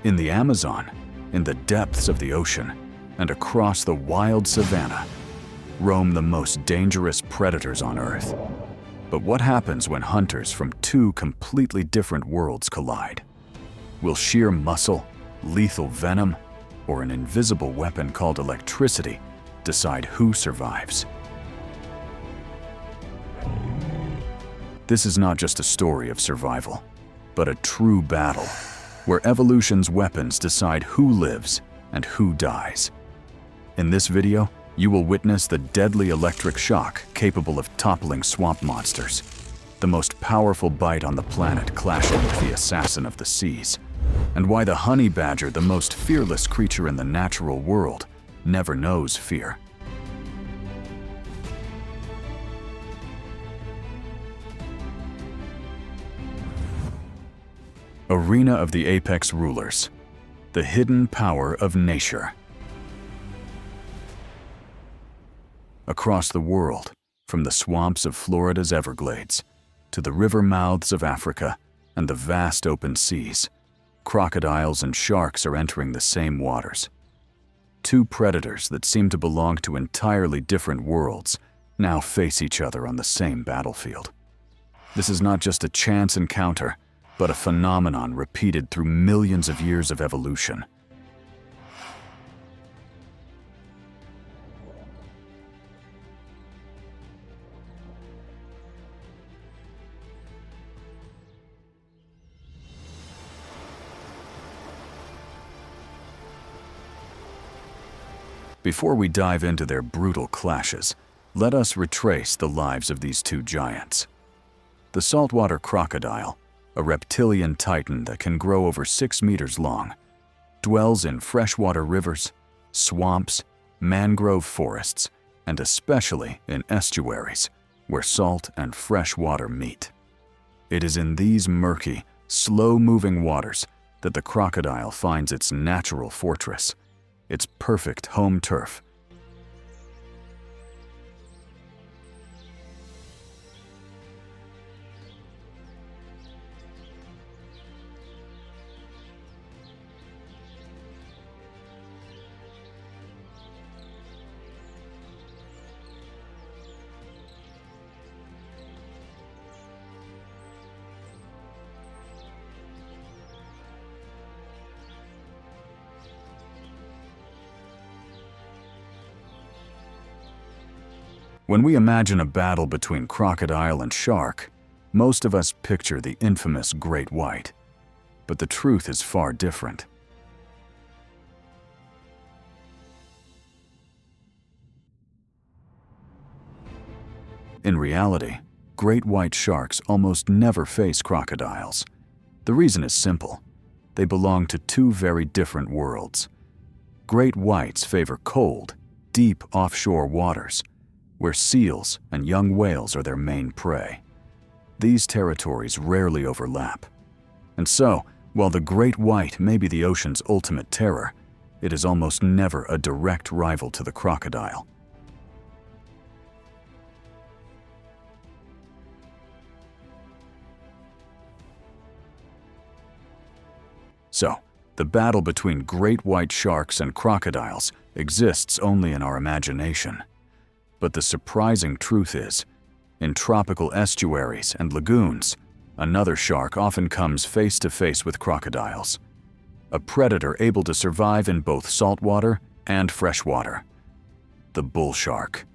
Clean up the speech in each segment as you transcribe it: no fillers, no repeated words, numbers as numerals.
In the Amazon, in the depths of the ocean, and across the wild savannah, roam the most dangerous predators on Earth. But what happens when hunters from two completely different worlds collide? Will sheer muscle, lethal venom, or an invisible weapon called electricity decide who survives? This is not just a story of survival, but a true battle, where evolution's weapons decide who lives and who dies. In this video, you will witness the deadly electric shock capable of toppling swamp monsters, the most powerful bite on the planet clashing with the assassin of the seas, and why the honey badger, the most fearless creature in the natural world, never knows fear. Arena of the Apex Rulers, the hidden power of nature. Across the world, from the swamps of Florida's Everglades to the river mouths of Africa and the vast open seas, crocodiles and sharks are entering the same waters. Two predators that seem to belong to entirely different worlds now face each other on the same battlefield. This is not just a chance encounter, but a phenomenon repeated through millions of years of evolution. Before we dive into their brutal clashes, let us retrace the lives of these two giants. The saltwater crocodile, a reptilian titan that can grow over 6 meters long, dwells in freshwater rivers, swamps, mangrove forests, and especially in estuaries, where salt and fresh water meet. It is in these murky, slow-moving waters that the crocodile finds its natural fortress, its perfect home turf. When we imagine a battle between crocodile and shark, most of us picture the infamous great white. But the truth is far different. In reality, great white sharks almost never face crocodiles. The reason is simple. They belong to two very different worlds. Great whites favor cold, deep offshore waters, where seals and young whales are their main prey. These territories rarely overlap. And so, while the great white may be the ocean's ultimate terror, it is almost never a direct rival to the crocodile. So, the battle between great white sharks and crocodiles exists only in our imagination. But the surprising truth is, in tropical estuaries and lagoons, another shark often comes face to face with crocodiles. A predator able to survive in both saltwater and freshwater. The bull shark.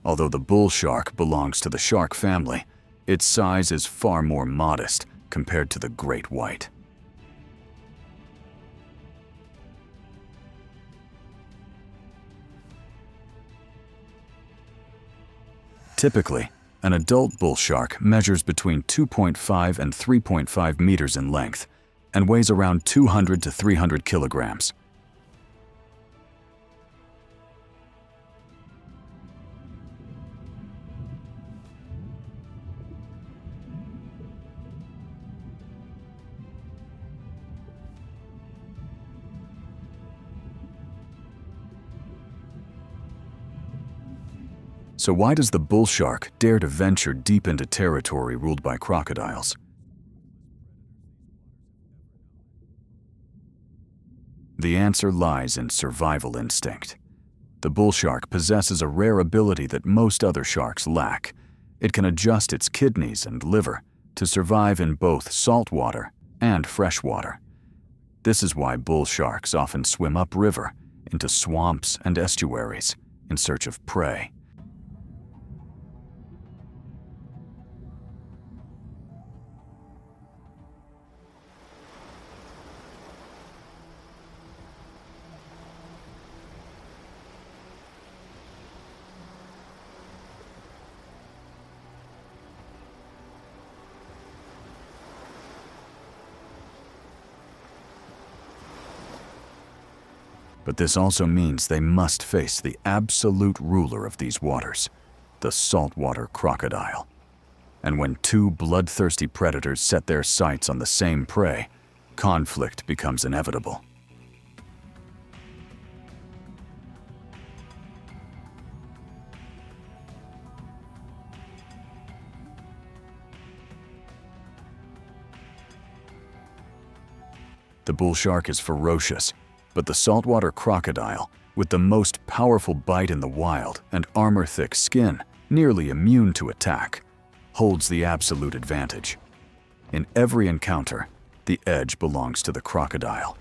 Although the bull shark belongs to the shark family, its size is far more modest compared to the great white. Typically, an adult bull shark measures between 2.5 and 3.5 meters in length and weighs around 200 to 300 kilograms. So why does the bull shark dare to venture deep into territory ruled by crocodiles? The answer lies in survival instinct. The bull shark possesses a rare ability that most other sharks lack. It can adjust its kidneys and liver to survive in both saltwater and freshwater. This is why bull sharks often swim upriver into swamps and estuaries in search of prey. But this also means they must face the absolute ruler of these waters, the saltwater crocodile. And when two bloodthirsty predators set their sights on the same prey, conflict becomes inevitable. The bull shark is ferocious, but the saltwater crocodile, with the most powerful bite in the wild and armor-thick skin, nearly immune to attack, holds the absolute advantage. In every encounter, the edge belongs to the crocodile.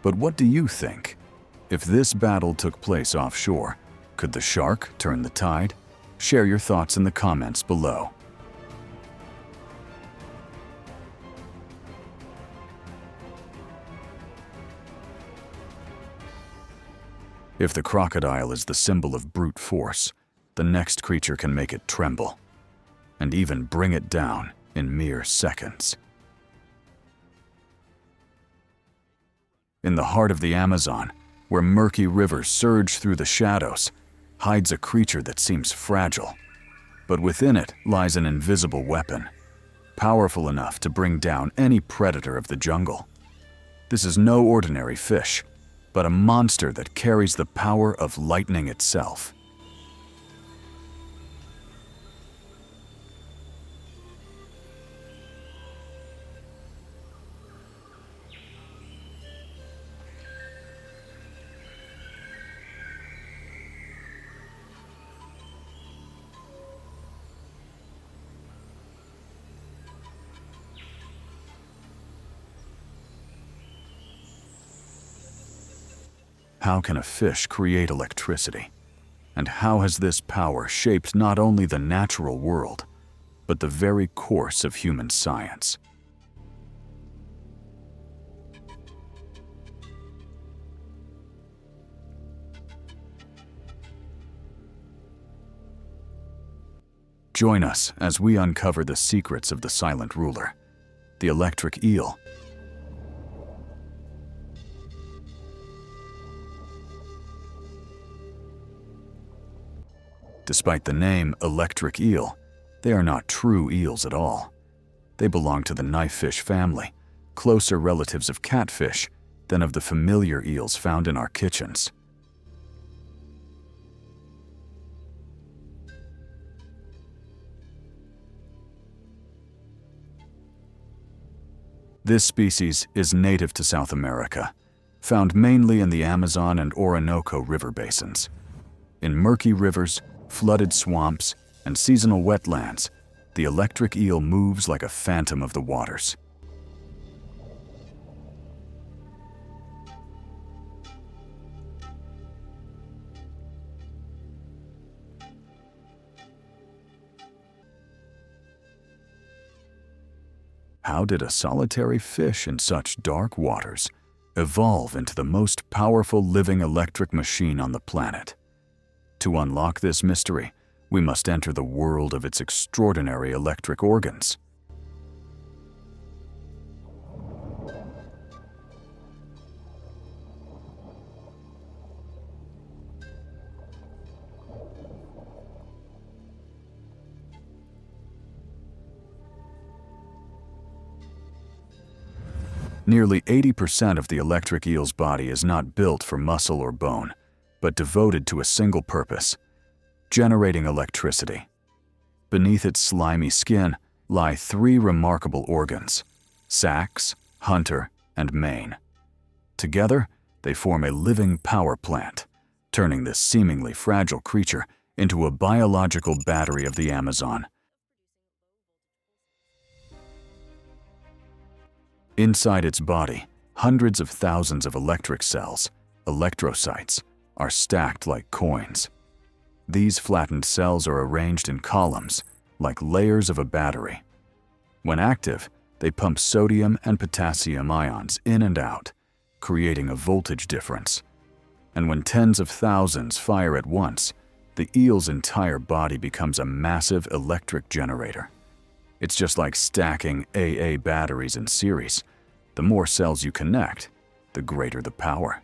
But what do you think? If this battle took place offshore, could the shark turn the tide? Share your thoughts in the comments below. If the crocodile is the symbol of brute force, the next creature can make it tremble, and even bring it down in mere seconds. In the heart of the Amazon, where murky rivers surge through the shadows, hides a creature that seems fragile. But within it lies an invisible weapon, powerful enough to bring down any predator of the jungle. This is no ordinary fish, but a monster that carries the power of lightning itself. How can a fish create electricity? And how has this power shaped not only the natural world, but the very course of human science? Join us as we uncover the secrets of the silent ruler, the electric eel. Despite the name electric eel, they are not true eels at all. They belong to the knifefish family, closer relatives of catfish than of the familiar eels found in our kitchens. This species is native to South America, found mainly in the Amazon and Orinoco river basins. In murky rivers, flooded swamps, and seasonal wetlands, the electric eel moves like a phantom of the waters. How did a solitary fish in such dark waters evolve into the most powerful living electric machine on the planet? To unlock this mystery, we must enter the world of its extraordinary electric organs. Nearly 80% of the electric eel's body is not built for muscle or bone, but devoted to a single purpose: generating electricity. Beneath its slimy skin lie three remarkable organs: sacs, hunter, and mane. Together, they form a living power plant, turning this seemingly fragile creature into a biological battery of the Amazon. Inside its body, hundreds of thousands of electric cells, electrocytes, are stacked like coins. These flattened cells are arranged in columns, like layers of a battery. When active, they pump sodium and potassium ions in and out, creating a voltage difference. And when tens of thousands fire at once, the eel's entire body becomes a massive electric generator. It's just like stacking AA batteries in series. The more cells you connect, the greater the power.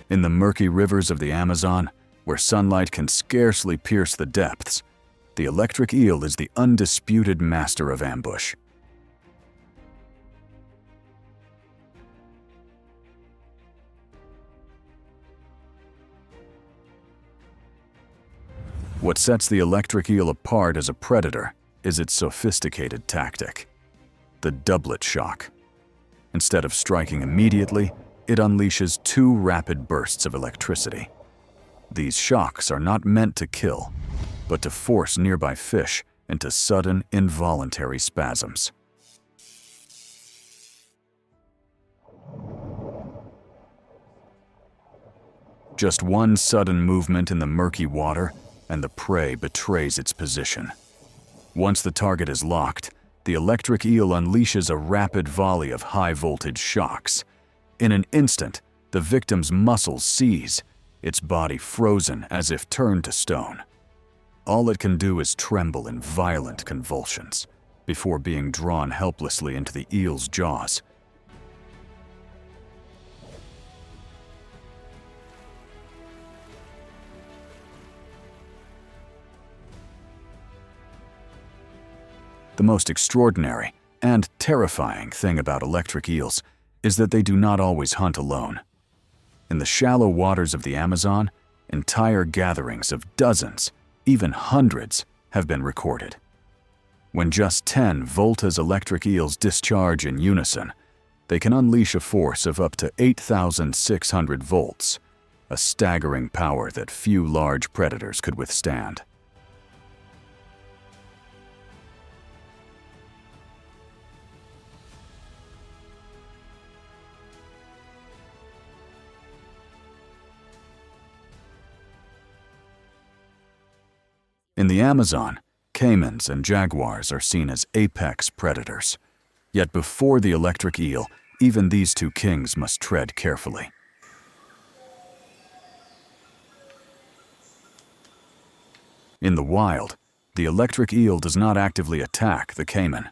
In the murky rivers of the Amazon, where sunlight can scarcely pierce the depths, the electric eel is the undisputed master of ambush. What sets the electric eel apart as a predator is its sophisticated tactic: the doublet shock. Instead of striking immediately, it unleashes two rapid bursts of electricity. These shocks are not meant to kill, but to force nearby fish into sudden, involuntary spasms. Just one sudden movement in the murky water, and the prey betrays its position. Once the target is locked, the electric eel unleashes a rapid volley of high-voltage shocks. In an instant, the victim's muscles seize, its body frozen as if turned to stone. All it can do is tremble in violent convulsions before being drawn helplessly into the eel's jaws. The most extraordinary and terrifying thing about electric eels is that they do not always hunt alone. In the shallow waters of the Amazon, entire gatherings of dozens, even hundreds, have been recorded. When just 10 Volta's electric eels discharge in unison, they can unleash a force of up to 8,600 volts, a staggering power that few large predators could withstand. In the Amazon, caimans and jaguars are seen as apex predators. Yet before the electric eel, even these two kings must tread carefully. In the wild, the electric eel does not actively attack the caiman.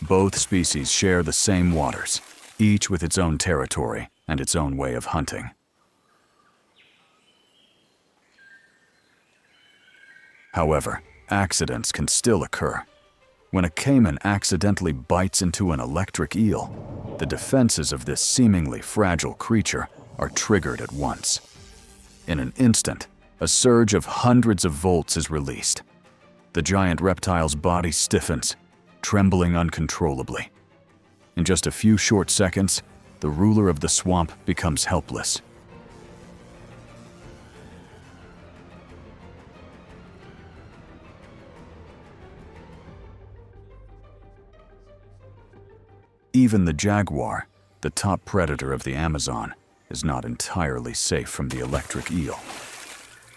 Both species share the same waters, each with its own territory and its own way of hunting. However, accidents can still occur. When a caiman accidentally bites into an electric eel, the defenses of this seemingly fragile creature are triggered at once. In an instant, a surge of hundreds of volts is released. The giant reptile's body stiffens, trembling uncontrollably. In just a few short seconds, the ruler of the swamp becomes helpless. Even the jaguar, the top predator of the Amazon, is not entirely safe from the electric eel.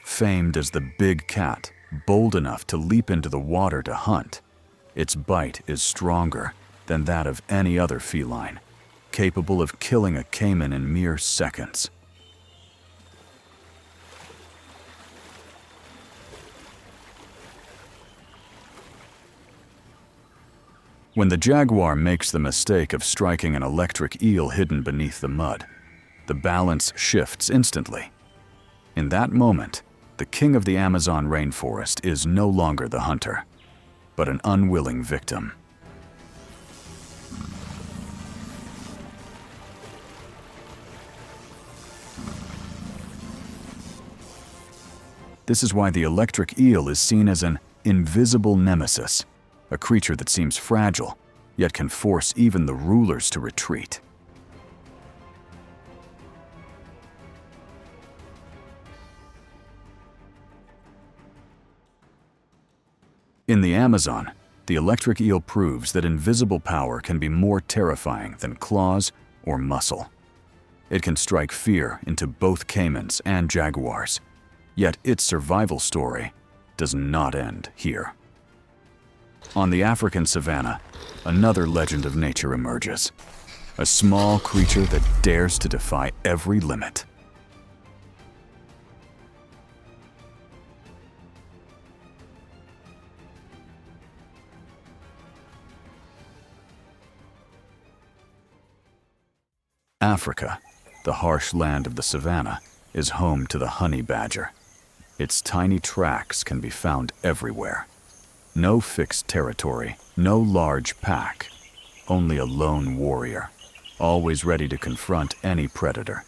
Famed as the big cat, bold enough to leap into the water to hunt, its bite is stronger than that of any other feline, capable of killing a caiman in mere seconds. When the jaguar makes the mistake of striking an electric eel hidden beneath the mud, the balance shifts instantly. In that moment, the king of the Amazon rainforest is no longer the hunter, but an unwilling victim. This is why the electric eel is seen as an invisible nemesis, a creature that seems fragile, yet can force even the rulers to retreat. In the Amazon, the electric eel proves that invisible power can be more terrifying than claws or muscle. It can strike fear into both caimans and jaguars, yet its survival story does not end here. On the African savannah, another legend of nature emerges, a small creature that dares to defy every limit. Africa, the harsh land of the savannah, is home to the honey badger. Its tiny tracks can be found everywhere. No fixed territory, no large pack, only a lone warrior, always ready to confront any predator.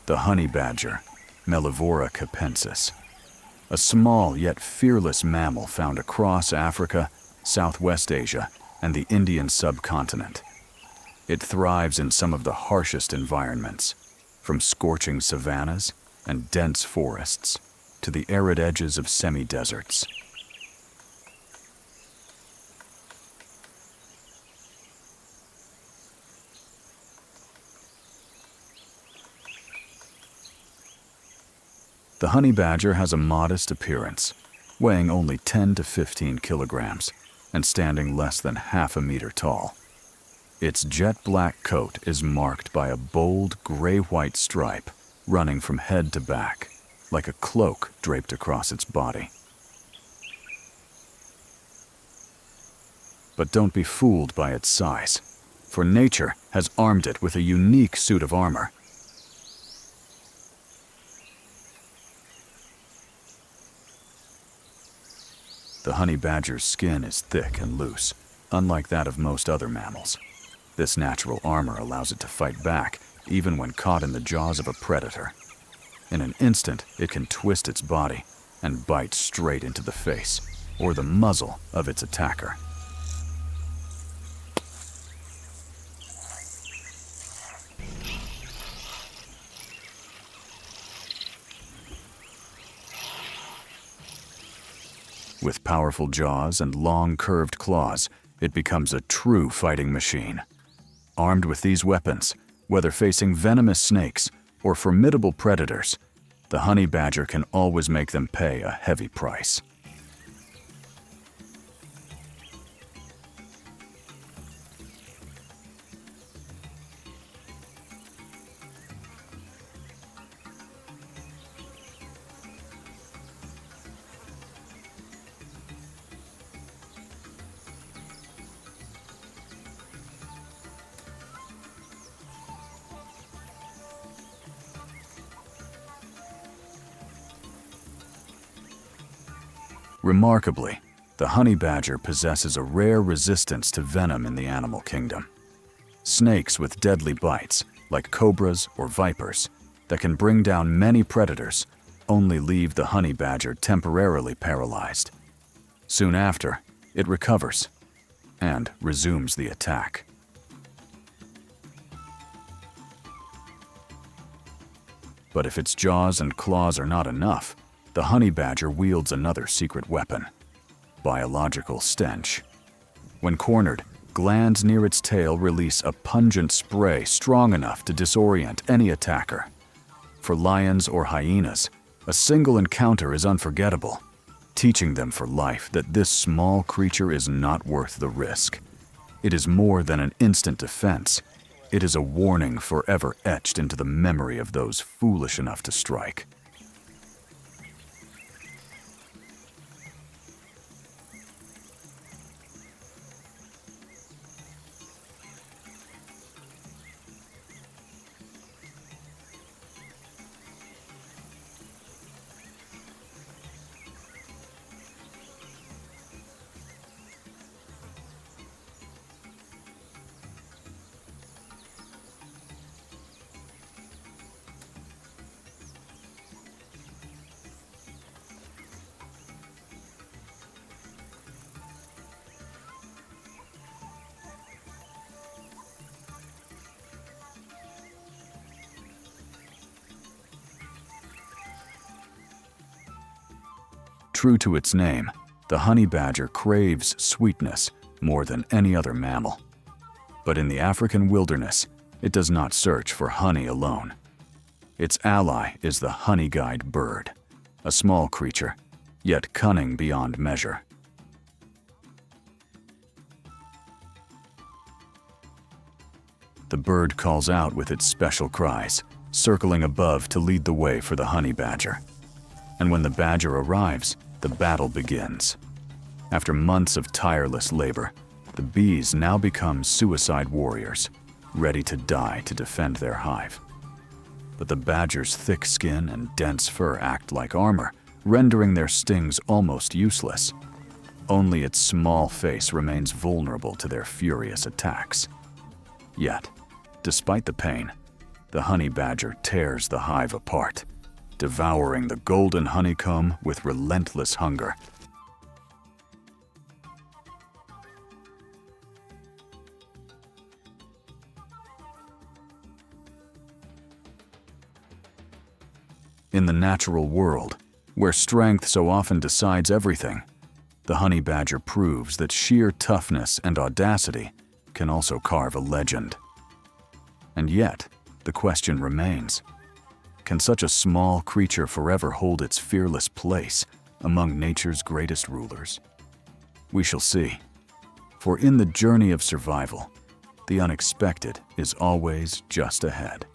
The honey badger, Mellivora capensis, a small yet fearless mammal found across Africa, Southwest Asia, and the Indian subcontinent. It thrives in some of the harshest environments, from scorching savannas and dense forests to the arid edges of semi-deserts. The honey badger has a modest appearance, weighing only 10 to 15 kilograms and standing less than half a meter tall. Its jet-black coat is marked by a bold gray-white stripe running from head to back, like a cloak draped across its body. But don't be fooled by its size, for nature has armed it with a unique suit of armor. The honey badger's skin is thick and loose, unlike that of most other mammals. This natural armor allows it to fight back, even when caught in the jaws of a predator. In an instant, it can twist its body and bite straight into the face or the muzzle of its attacker. With powerful jaws and long curved claws, it becomes a true fighting machine. Armed with these weapons, whether facing venomous snakes or formidable predators, the honey badger can always make them pay a heavy price. Remarkably, the honey badger possesses a rare resistance to venom in the animal kingdom. Snakes with deadly bites, like cobras or vipers, that can bring down many predators, only leave the honey badger temporarily paralyzed. Soon after, it recovers and resumes the attack. But if its jaws and claws are not enough, the honey badger wields another secret weapon: biological stench. When cornered, glands near its tail release a pungent spray strong enough to disorient any attacker. For lions or hyenas, a single encounter is unforgettable, teaching them for life that this small creature is not worth the risk. It is more than an instant defense. It is a warning forever etched into the memory of those foolish enough to strike. True to its name, the honey badger craves sweetness more than any other mammal. But in the African wilderness, it does not search for honey alone. Its ally is the honey-guide bird, a small creature, yet cunning beyond measure. The bird calls out with its special cries, circling above to lead the way for the honey badger. And when the badger arrives, the battle begins. After months of tireless labor, the bees now become suicide warriors, ready to die to defend their hive. But the badger's thick skin and dense fur act like armor, rendering their stings almost useless. Only its small face remains vulnerable to their furious attacks. Yet, despite the pain, the honey badger tears the hive apart, devouring the golden honeycomb with relentless hunger. In the natural world, where strength so often decides everything, the honey badger proves that sheer toughness and audacity can also carve a legend. And yet, the question remains: can such a small creature forever hold its fearless place among nature's greatest rulers? We shall see. For in the journey of survival, the unexpected is always just ahead.